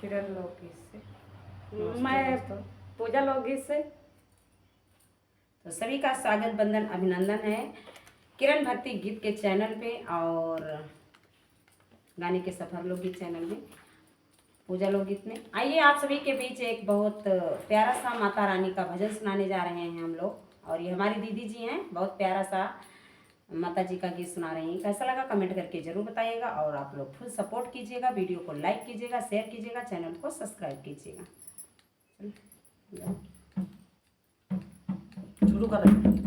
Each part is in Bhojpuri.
किरण लोकगीत से। मैं पूजा लोकगीत से। तो सभी का स्वागत बंदन अभिनंदन है किरण भक्ति गीत के चैनल पे और गाने के सफर लोकगीत चैनल में, पूजा लोकगीत में। आइए आप सभी के बीच एक बहुत प्यारा सा माता रानी का भजन सुनाने जा रहे हैं हम लोग। और ये हमारी दीदी जी हैं, बहुत प्यारा सा माता जी का गीत सुना रही हैं। कैसा लगा कमेंट करके जरूर बताइएगा और आप लोग फुल सपोर्ट कीजिएगा, वीडियो को लाइक कीजिएगा, शेयर कीजिएगा, चैनल को सब्सक्राइब कीजिएगा। शुरू कर रहे हैं।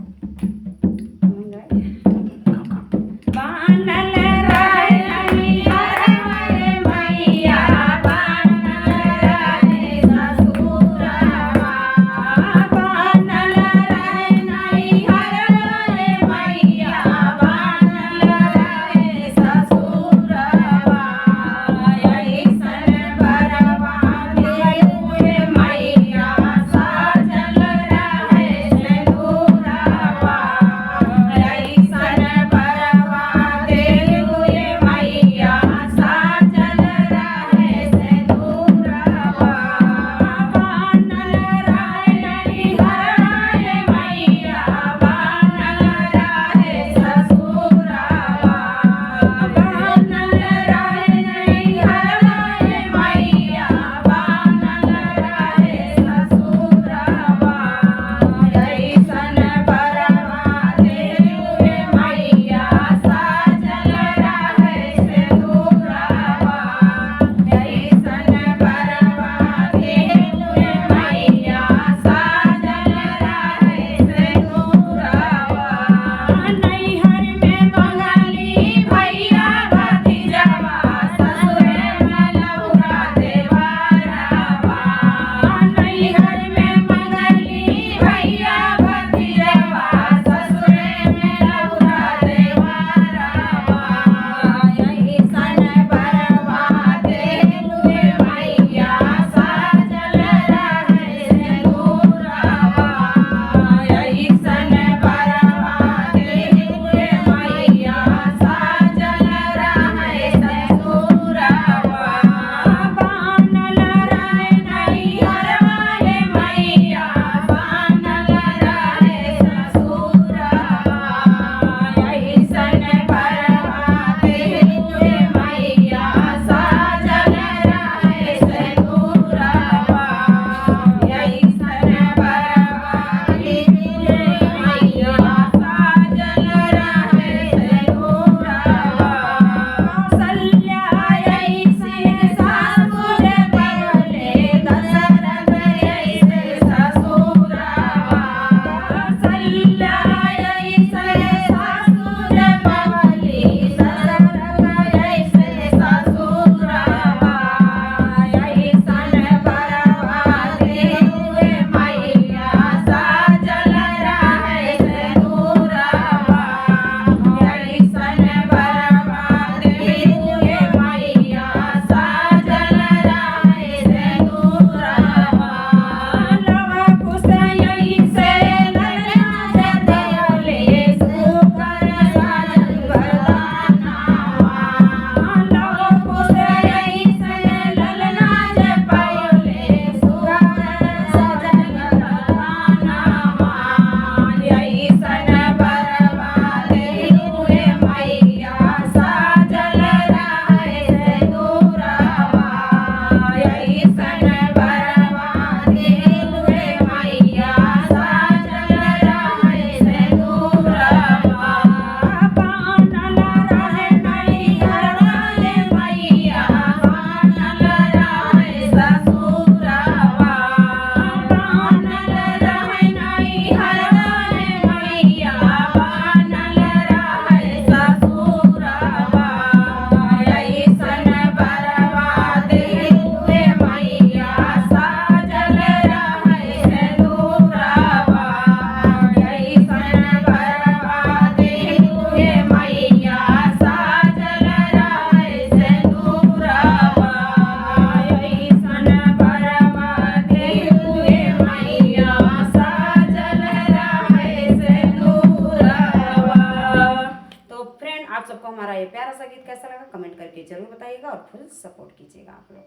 हमारा ये प्यारा सा गीत कैसा लगा कमेंट करके जरूर बताइएगा और फुल सपोर्ट कीजिएगा आप लोग।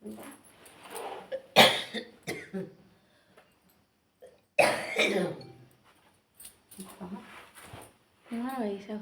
हाँ वही सब